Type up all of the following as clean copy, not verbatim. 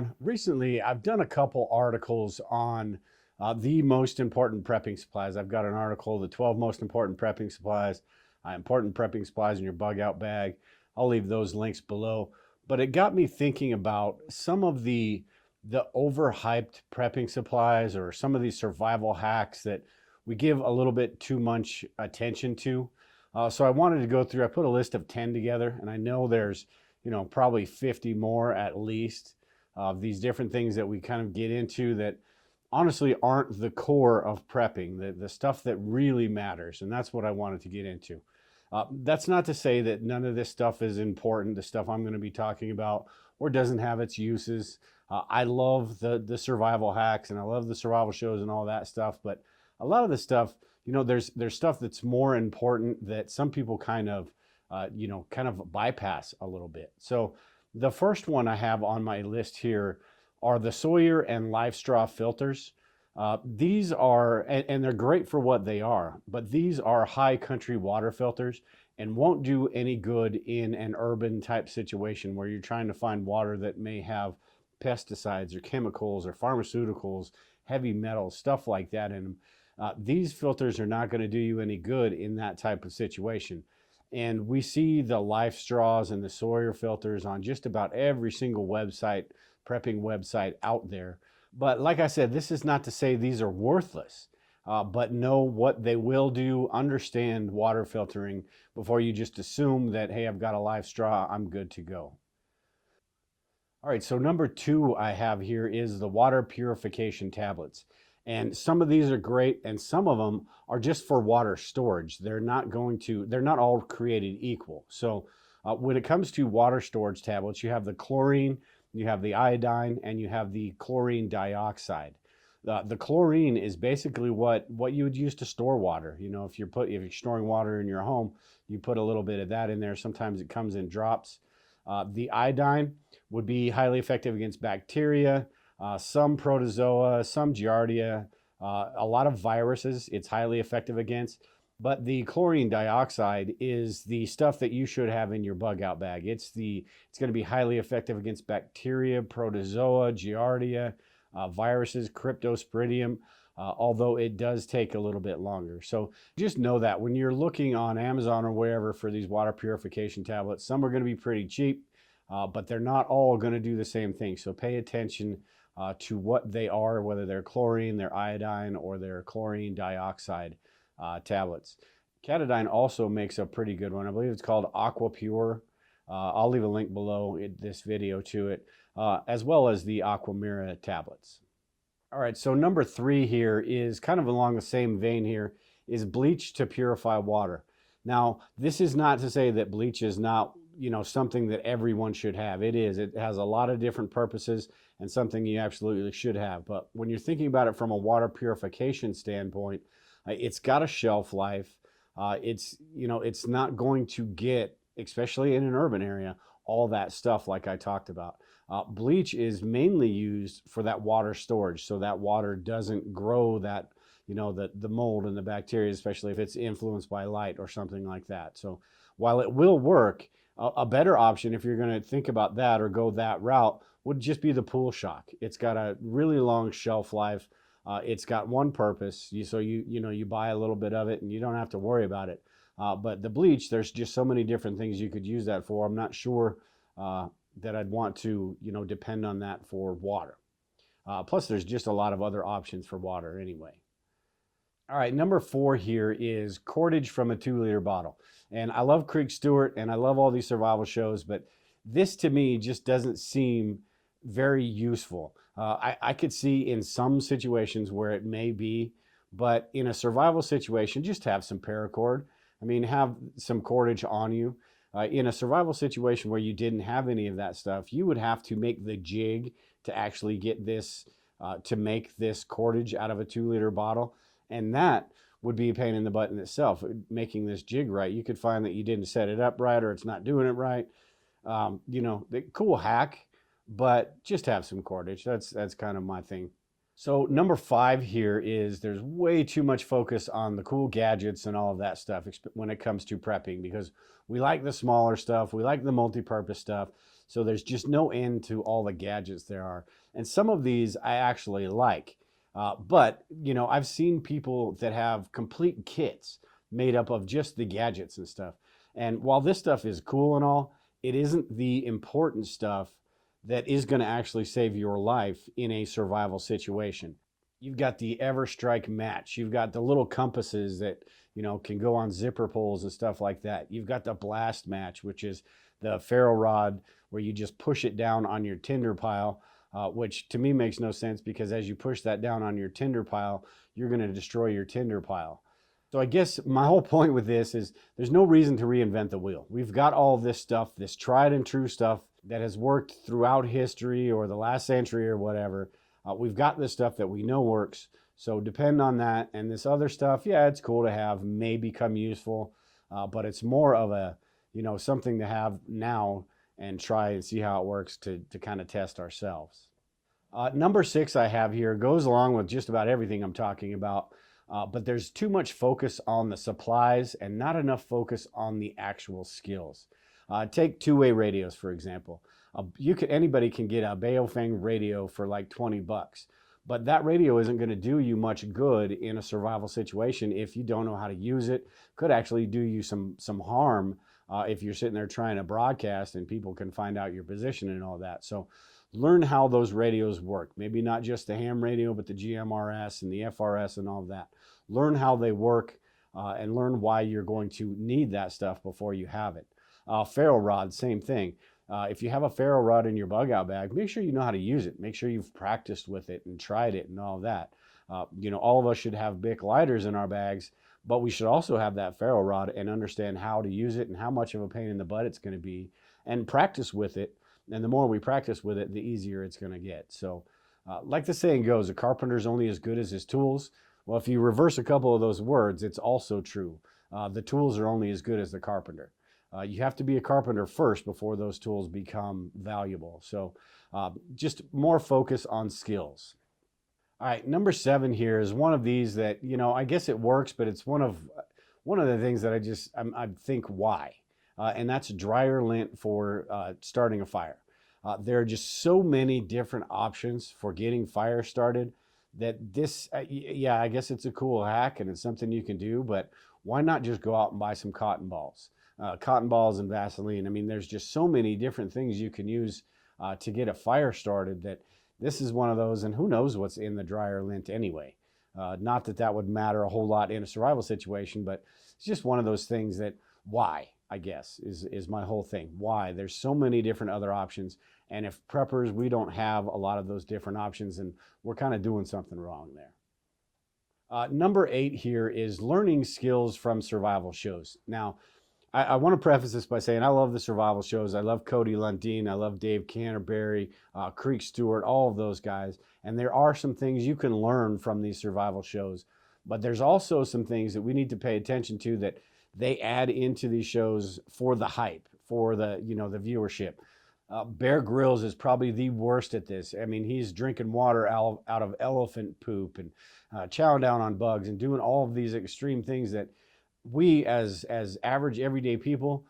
everyone. Recently, I've done a couple articles on the most important prepping supplies. I've got an article, the 12 most important prepping supplies, important prepping supplies in your bug out bag. I'll leave those links below. But it got me thinking about some of the overhyped prepping supplies or some of these survival hacks that we give a little bit too much attention to. So I wanted to go through, I put a list of 10 together, and I know there's probably 50 more at least of these different things that we kind of get into that honestly aren't the core of prepping, the stuff that really matters. And that's what I wanted to get into. That's not to say that none of this stuff is important, the stuff I'm going to be talking about, or doesn't have its uses. I love the survival hacks and I love the survival shows and all that stuff, but a lot of the stuff, there's stuff that's more important that some people kind of bypass a little bit. So the first one I have on my list here are the Sawyer and Live Straw filters. These are, and they're great for what they are, but these are high country water filters and won't do any good in an urban type situation where you're trying to find water that may have pesticides or chemicals or pharmaceuticals, heavy metals, stuff like that in them. These filters are not going to do you any good in that type of situation. And we see the Life Straws and the Sawyer filters on just about every single website, prepping website out there. But like I said, this is not to say these are worthless, but know what they will do, understand water filtering before you just assume that, hey, I've got a Life Straw, I'm good to go. All right, so number 2 I have here is the water purification tablets. And some of these are great and some of them are just for water storage. They're not all created equal. So when it comes to water storage tablets, you have the chlorine, you have the iodine, and you have the chlorine dioxide. The chlorine is basically what you would use to store water. If you're storing water in your home, you put a little bit of that in there. Sometimes it comes in drops. The iodine would be highly effective against bacteria, some protozoa, some giardia, a lot of viruses it's highly effective against. But the chlorine dioxide is the stuff that you should have in your bug out bag. It's going to be highly effective against bacteria, protozoa, giardia, viruses, cryptosporidium, although it does take a little bit longer. So just know that when you're looking on Amazon or wherever for these water purification tablets, some are going to be pretty cheap, but they're not all going to do the same thing. So pay attention to what they are, whether they're chlorine, they're iodine, or they're chlorine dioxide tablets. Catidyne also makes a pretty good one. I believe it's called Aqua Pure. I'll leave a link below this video to it, as well as the Aquamira tablets. All right, so number 3 here is kind of along the same vein here, is bleach to purify water. Now, this is not to say that bleach is not something that everyone should have. It is. It has a lot of different purposes and something you absolutely should have. But when you're thinking about it from a water purification standpoint, it's got a shelf life. It's not going to get, especially in an urban area, all that stuff like I talked about. Bleach is mainly used for that water storage, so that water doesn't grow that, the mold and the bacteria, especially if it's influenced by light or something like that. So while it will work, a better option, if you're going to think about that or go that route, would just be the pool shock. It's got a really long shelf life. It's got one purpose, so you buy a little bit of it and you don't have to worry about it. But the bleach, there's just so many different things you could use that for. I'm not sure that I'd want to depend on that for water. Plus, there's just a lot of other options for water anyway. All right, number 4 here is cordage from a 2-liter bottle. And I love Creek Stewart and I love all these survival shows, but this to me just doesn't seem very useful. I could see in some situations where it may be, but in a survival situation, just have some paracord. I mean, have some cordage on you. In a survival situation where you didn't have any of that stuff, you would have to make the jig to actually get this, to make this cordage out of a 2-liter bottle. And that would be a pain in the butt in itself, making this jig right. You could find that you didn't set it up right or it's not doing it right. The cool hack, but just have some cordage. That's kind of my thing. So number 5 here is there's way too much focus on the cool gadgets and all of that stuff when it comes to prepping, because we like the smaller stuff, we like the multi-purpose stuff. So there's just no end to all the gadgets there are. And some of these I actually like. But, I've seen people that have complete kits made up of just the gadgets and stuff. And while this stuff is cool and all, it isn't the important stuff that is going to actually save your life in a survival situation. You've got the Everstrike match. You've got the little compasses that, can go on zipper pulls and stuff like that. You've got the blast match, which is the ferro rod where you just push it down on your tinder pile, which to me makes no sense, because as you push that down on your tinder pile, you're going to destroy your tinder pile. So I guess my whole point with this is there's no reason to reinvent the wheel. We've got all this stuff, this tried and true stuff that has worked throughout history or the last century or whatever. We've got this stuff that we know works. So depend on that. And this other stuff, yeah, it's cool to have, may become useful, but it's more of a, something to have now and try and see how it works to kind of test ourselves. Number 6 I have here goes along with just about everything I'm talking about. But there's too much focus on the supplies and not enough focus on the actual skills. Take two-way radios, for example. Anybody can get a Baofeng radio for like 20 bucks, but that radio isn't going to do you much good in a survival situation if you don't know how to use it. Could actually do you some harm if you're sitting there trying to broadcast and people can find out your position and all that. So learn how those radios work. Maybe not just the ham radio, but the GMRS and the FRS and all of that. Learn how they work and learn why you're going to need that stuff before you have it. Ferro rod, same thing. If you have a ferro rod in your bug out bag, make sure you know how to use it. Make sure you've practiced with it and tried it and all of that. All of us should have Bic lighters in our bags, but we should also have that ferro rod and understand how to use it and how much of a pain in the butt it's going to be, and practice with it. And the more we practice with it, the easier it's going to get. So like the saying goes, a carpenter's only as good as his tools. Well, if you reverse a couple of those words, it's also true. The tools are only as good as the carpenter. You have to be a carpenter first before those tools become valuable. So just more focus on skills. All right, number 7 here is one of these that, I guess it works, but it's one of the things that I think why. And that's dryer lint for starting a fire. There are just so many different options for getting fire started that this, yeah, I guess it's a cool hack and it's something you can do, but why not just go out and buy some cotton balls? Cotton balls and Vaseline. I mean, there's just so many different things you can use to get a fire started that this is one of those, and who knows what's in the dryer lint anyway. Not that that would matter a whole lot in a survival situation, but it's just one of those things that why, I guess, is my whole thing. Why? There's so many different other options. And if preppers, we don't have a lot of those different options, and we're kind of doing something wrong there. Number 8 here is learning skills from survival shows. Now, I want to preface this by saying I love the survival shows. I love Cody Lundin. I love Dave Canterbury, Creek Stewart, all of those guys. And there are some things you can learn from these survival shows. But there's also some things that we need to pay attention to that they add into these shows for the hype, for the, the viewership. Bear Grylls is probably the worst at this. I mean, he's drinking water out of elephant poop and chowing down on bugs and doing all of these extreme things that we as average everyday people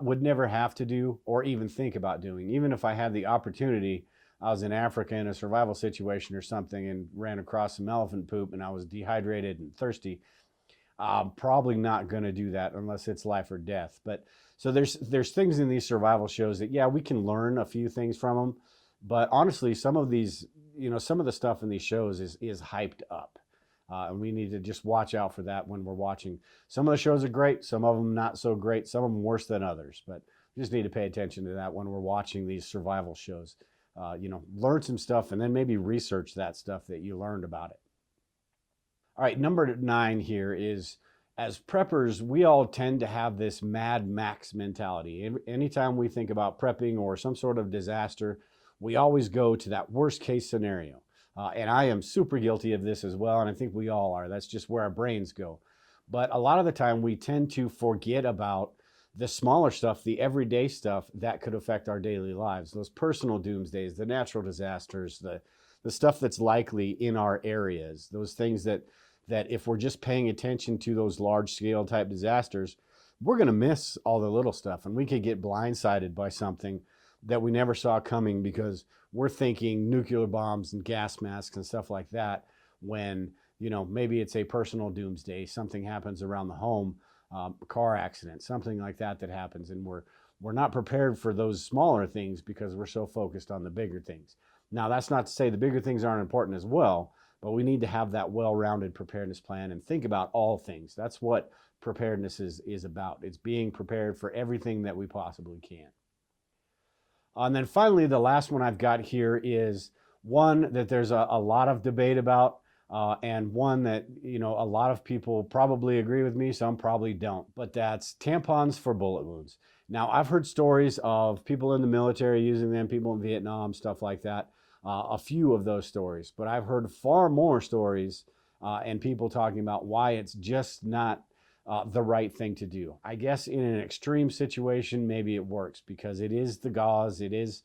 would never have to do or even think about doing. Even if I had the opportunity, I was in Africa in a survival situation or something and ran across some elephant poop and I was dehydrated and thirsty, I'm probably not going to do that unless it's life or death. But so there's things in these survival shows that, yeah, we can learn a few things from them. But honestly, some of these, some of the stuff in these shows is hyped up. And we need to just watch out for that when we're watching. Some of the shows are great, some of them not so great, some of them worse than others. But we just need to pay attention to that when we're watching these survival shows. Learn some stuff and then maybe research that stuff that you learned about it. All right, number 9 here is, as preppers, we all tend to have this Mad Max mentality. Anytime we think about prepping or some sort of disaster, we always go to that worst case scenario. And I am super guilty of this as well, and I think we all are. That's just where our brains go. But a lot of the time, we tend to forget about the smaller stuff, the everyday stuff that could affect our daily lives. Those personal doomsdays, the natural disasters, the stuff that's likely in our areas, those things that if we're just paying attention to those large scale type disasters, we're going to miss all the little stuff, and we could get blindsided by something that we never saw coming because we're thinking nuclear bombs and gas masks and stuff like that, when, you know, maybe it's a personal doomsday, something happens around the home, a car accident, something like that happens, and we're not prepared for those smaller things because we're so focused on the bigger things. Now, that's not to say the bigger things aren't important as well, but we need to have that well-rounded preparedness plan and think about all things. That's what preparedness is about. It's being prepared for everything that we possibly can. And then finally, the last one I've got here is one that there's a lot of debate about, and one that, you know, a lot of people probably agree with me, some probably don't, but that's tampons for bullet wounds. Now, I've heard stories of people in the military using them, people in Vietnam, stuff like that. A few of those stories, but I've heard far more stories and people talking about why it's just not the right thing to do. I guess in an extreme situation, maybe it works because it is the gauze, it is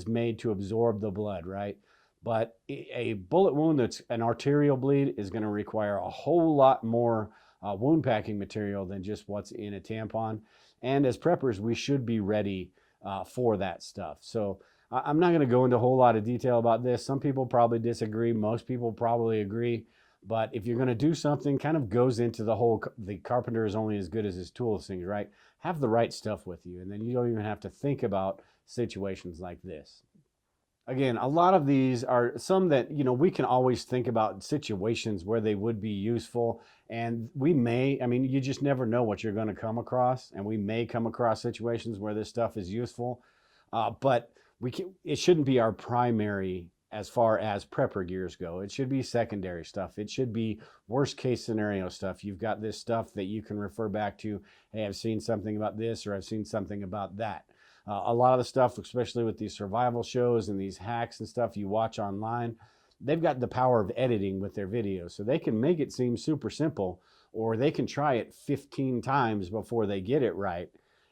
made to absorb the blood, right? But a bullet wound that's an arterial bleed is going to require a whole lot more wound packing material than just what's in a tampon. And as preppers, we should be ready for that stuff. So I'm not going to go into a whole lot of detail about this. Some people probably disagree. Most people probably agree. But if you're going to do something, kind of goes into the carpenter is only as good as his tools things, right? Have the right stuff with you, and then you don't even have to think about situations like this. Again, a lot of these are some that, you know, we can always think about situations where they would be useful. And we may, I mean, you just never know what you're going to come across. And we may come across situations where this stuff is useful. But it shouldn't be our primary as far as prepper gears go. It should be secondary stuff. It should be worst case scenario stuff. You've got this stuff that you can refer back to. Hey, I've seen something about this, or I've seen something about that. A lot of the stuff, especially with these survival shows and these hacks and stuff you watch online, they've got the power of editing with their videos. So they can make it seem super simple, or they can try it 15 times before they get it right.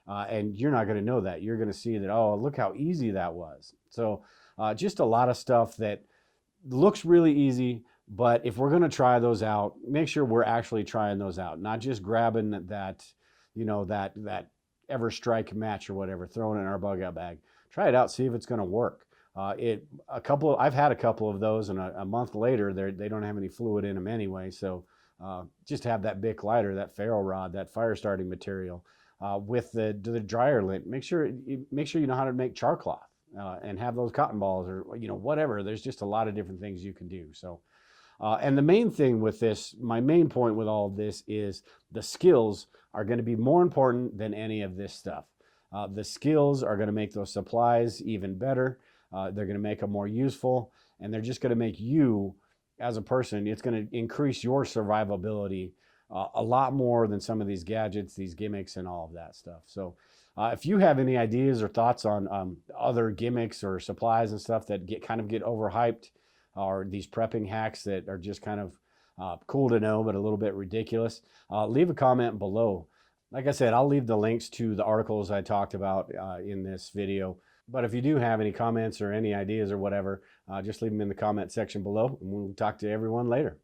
And you're not going to know that. You're going to see that, oh, look how easy that was. So just a lot of stuff that looks really easy, but if we're going to try those out, make sure we're actually trying those out, not just grabbing that, you know, that ever strike match or whatever, throwing it in our bug out bag. Try it out, see if it's going to work. I've had a couple of those, and a month later, they don't have any fluid in them anyway. So just have that Bic lighter, that ferro rod, that fire starting material. With the dryer lint, make sure you know how to make char cloth and have those cotton balls, or, you know, whatever. There's just a lot of different things you can do. So, and the main thing with this, my main point with all of this is the skills are going to be more important than any of this stuff. The skills are going to make those supplies even better. They're going to make them more useful, and they're just going to make you as a person, it's going to increase your survivability a lot more than some of these gadgets, these gimmicks, and all of that stuff. So if you have any ideas or thoughts on other gimmicks or supplies and stuff that get overhyped, or these prepping hacks that are just kind of cool to know but a little bit ridiculous, leave a comment below. Like I said, I'll leave the links to the articles I talked about in this video. But if you do have any comments or any ideas or whatever, just leave them in the comment section below, and we'll talk to everyone later.